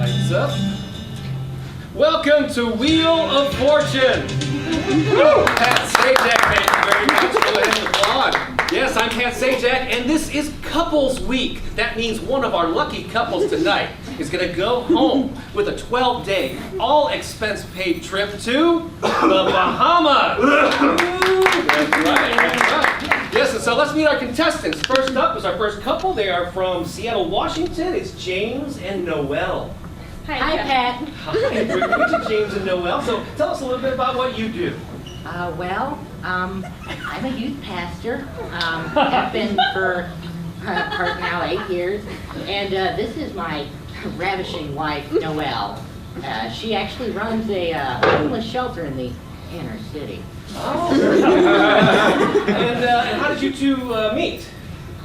Lights up. Welcome to Wheel of Fortune. Pat Sajak, thank you very much. Go ahead and applaud. Yes, I'm Pat Sajak, and this is Couples Week. That means one of our lucky couples tonight is going to go home with a 12-day, all-expense-paid trip to the Bahamas. That's right. Yes, and so let's meet our contestants. First up is our first couple. They are from Seattle, Washington. It's James and Noelle. Hi, Pat. Hi, great to meet you, James and Noelle. So tell us a little bit about what you do. I'm a youth pastor. Have been for now 8 years. And this is my ravishing wife, Noelle. She actually runs a homeless shelter in the inner city. Oh. And how did you two meet?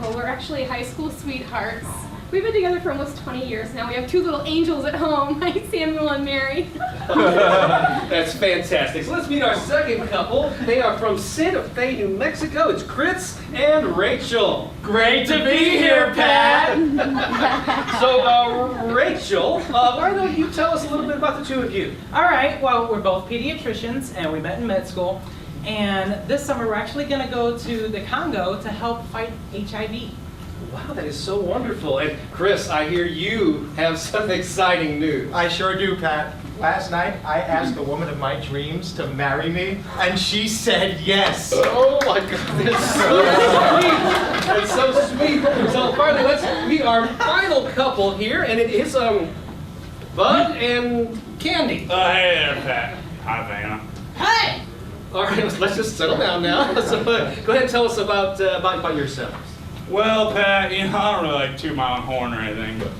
Oh, we're actually high school sweethearts. We've been together for almost 20 years now. We have two little angels at home, Samuel and Mary. That's fantastic. So let's meet our second couple. They are from Santa Fe, New Mexico. It's Chris and Rachel. Great to be here, Pat. So, Rachel, why don't you tell us a little bit about the two of you? All right, well, we're both pediatricians, and we met in med school. And this summer, we're actually going to go to the Congo to help fight HIV. Wow, that is so wonderful. And Chris, I hear you have some exciting news. I sure do, Pat. Last night, I asked the woman of my dreams to marry me, and she said yes. Oh my God, that's so sweet. That's so sweet. So finally, let's meet our final couple here, and it is Bud and Candy. Hey there, Pat. Hi, Vanna. Hey! All right, let's just settle down now. So go ahead and tell us about yourselves. Well, Pat, I don't really like toot my own horn or anything, but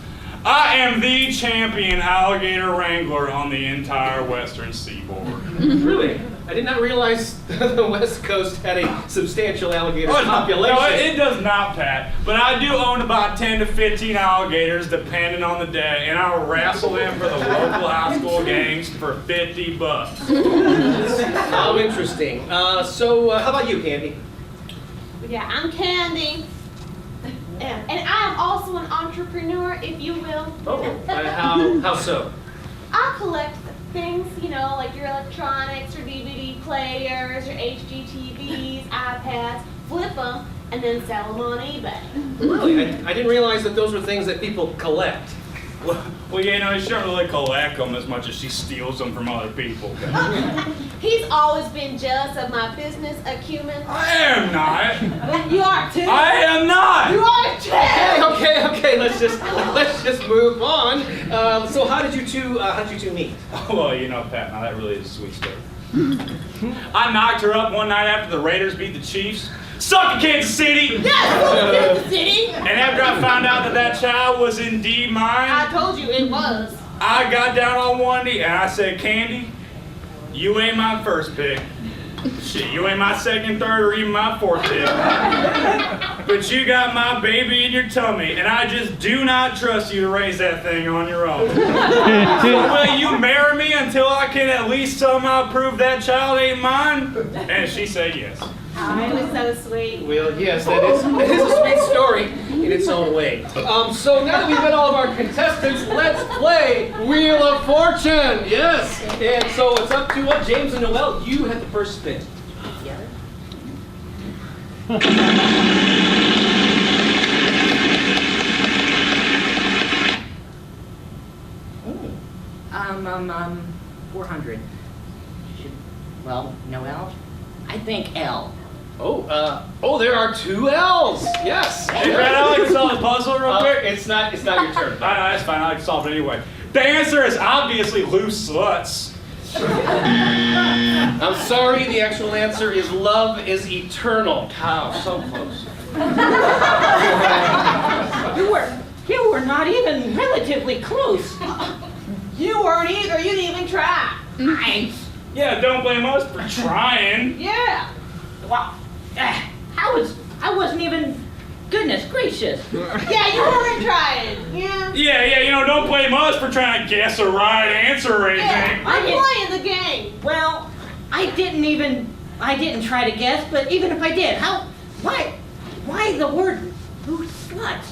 I am the champion alligator wrangler on the entire western seaboard. Really? I did not realize the West Coast had a substantial alligator population. No, it does not, Pat. But I do own about 10 to 15 alligators, depending on the day, and I wrestle them for the local high school games for $50. How interesting. So how about you, Candy? Yeah, I'm Candy. And I am also an entrepreneur, if you will. Oh, how so? I collect things, like your electronics, your DVD players, your HGTVs, iPads, flip them, and then sell them on eBay. Really? I didn't realize that those were things that people collect. Well, she doesn't really collect them as much as she steals them from other people. He's always been jealous of my business acumen. I am not. You are too. I am not. You are too. Okay. Let's just move on. So how did you two meet? Well, Pat, now that really is a sweet story. I knocked her up one night after the Raiders beat the Chiefs. Suck it, Kansas City! Yes, Kansas City! And after I found out that child was indeed mine, I told you it was. I got down on one knee and I said, Candy, you ain't my first pick. Shit, you ain't my second, third, or even my fourth pick. But you got my baby in your tummy, and I just do not trust you to raise that thing on your own. So will you marry me until I can at least somehow prove that child ain't mine? And she said yes. Oh, it was so sweet. Well, yes, that is a sweet story in its own way. So now that we've met all of our contestants, let's play Wheel of Fortune. Yes. And so it's up to James and Noelle. You have the first spin. Together? Ooh. 400. Well, Noelle? I think L. Oh, there are two L's. Yes. Hey, Brad, I like to solve the puzzle real quick. It's not your turn. I know, that's fine. I like to solve it anyway. The answer is obviously loose sluts. I'm sorry, the actual answer is love is eternal. How? So close. You were not even relatively close. You weren't either. You didn't even try. Nice. Yeah, don't blame us for trying. Yeah. Well, I wasn't even, goodness gracious. Yeah, you weren't trying. Yeah. Yeah, don't blame us for trying to guess a right answer or anything. Yeah, I'm playing the game. Well, I didn't try to guess, but even if I did, why the word loose slut?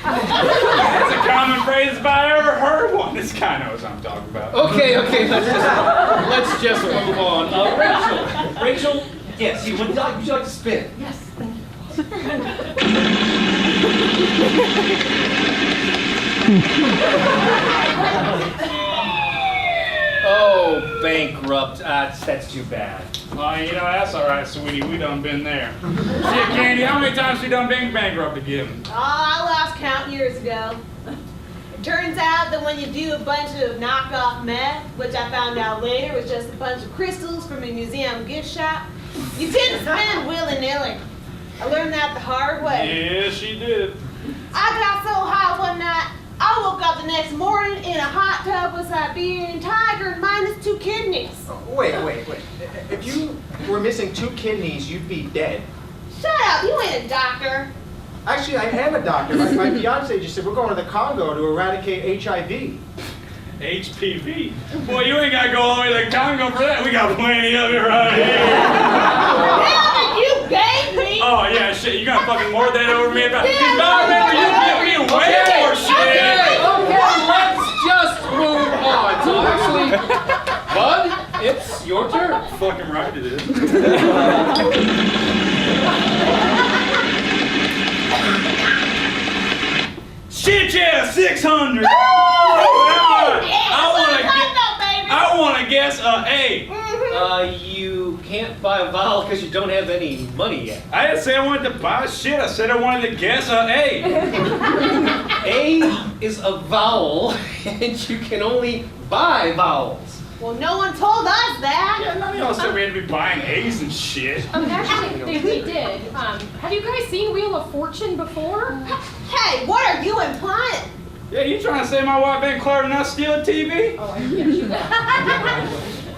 That's a common phrase if I ever heard one. This guy knows what I'm talking about. Okay, let's just move on. Rachel, yes, would you like to spin? Yes, thank you. Oh, bankrupt. That's too bad. Well, you know, that's all right, sweetie. We done been there. Shit, Candy, how many times we done been bankrupt again? Oh, I lost count years ago. It turns out that when you do a bunch of knockoff meth, which I found out later was just a bunch of crystals from a museum gift shop, you didn't spend willy-nilly. I learned that the hard way. Yeah, she did. I got so high one night, I woke up the next morning in a hot tub with Siberian tiger minus 2 kidneys. Oh, wait. If you were missing 2 kidneys, you'd be dead. Shut up, you ain't a doctor. Actually, I am a doctor. My fiance just said we're going to the Congo to eradicate HIV. HPV. Boy, you ain't gotta go all the way to the Congo for that. We got plenty of it right here. Hell, you gave me. Oh, yeah, shit. You gonna fucking lord that over me about? Because I remember you giving me way more shit. Okay, let's just move on. So actually, Bud, it's your turn. Fucking right it is. Shit, yeah, 600. I want to guess A. You can't buy a vowel because you don't have any money yet. I didn't say I wanted to buy shit. I said I wanted to guess A. A is a vowel, and you can only buy vowels. Well, no one told us that. Yeah, none of y'all said we had to be buying A's and shit. Actually, we did. Have you guys seen Wheel of Fortune before? Hey, what are you implying? Yeah, you trying to say my wife ain't clever enough to steal a TV? Oh, yeah,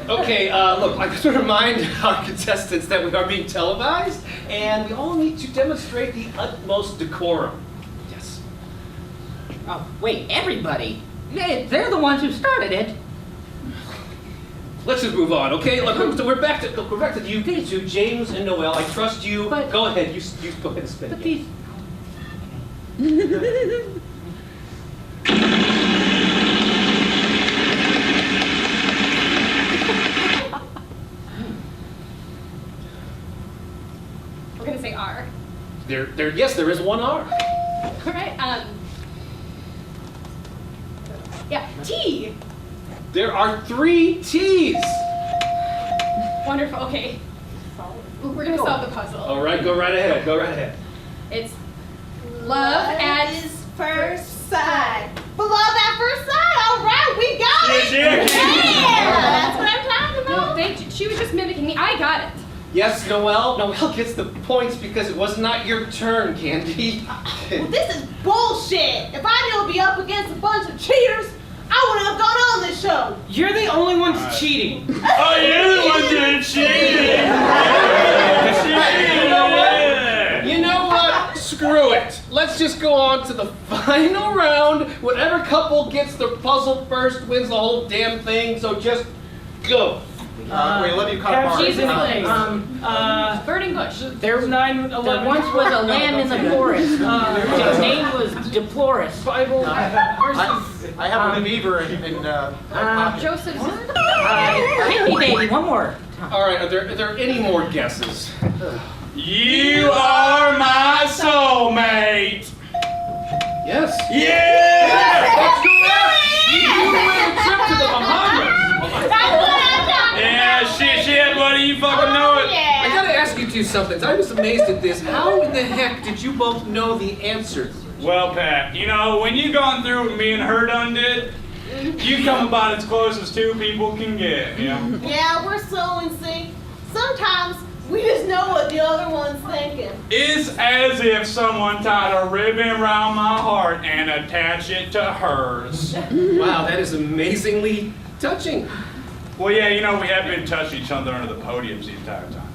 Okay, look, I just want to remind our contestants that we are being televised, and we all need to demonstrate the utmost decorum. Yes. Oh, wait, everybody? They're the ones who started it. Let's just move on, okay? Look, so we're back to you two, James and Noel. I trust you. But- go ahead, you go ahead and spin. But again. these... We're gonna say R. Yes, there is one R. All right. Yeah, T. There are 3 T's. Wonderful. Okay. We're gonna solve the puzzle. All right, go right ahead. It's love at first sight. For love at first sight. All right, we got it. Yeah. That's what I'm talking about. No, she was just mimicking me. I got it. Yes, Noel gets the points because it was not your turn, Candy. Well, this is bullshit. If I knew it'd be up against a bunch of cheaters, I wouldn't have gone on this show. You're the only ones cheating. Oh, you're the one doing cheating. You know what? Screw it. Let's just go on to the final round. Whatever couple gets the puzzle first wins the whole damn thing, so just go. Wait, let me cut Have apart. cheese in place. Burning bush. There's 9/11. There once was a lamb in the forest. His name was Deplorus. Bible. I have a beaver in my pocket. Joseph's. Handy baby, one more. All right, are there any more guesses? You are my soulmate. Yes. Yeah! That's correct. You win a trip to the Bahamas. Yeah, shit, buddy, you fucking know it. I gotta ask you two something. I was amazed at this. How in the heck did you both know the answers? Well, Pat, you know, when you gone through what me and her done did, you come about as close as 2 people can get, you know? Yeah, we're so in sync. Sometimes we just know what the other one's thinking. It's as if someone tied a ribbon around my heart and attached it to hers. Wow, that is amazingly touching. Well, yeah, you know, we have been touching each other under the podiums the entire time.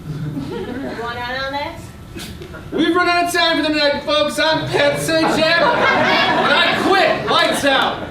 You want out on that? We've run out of time for the night, folks. I'm Pat Sajak, and I quit. Lights out.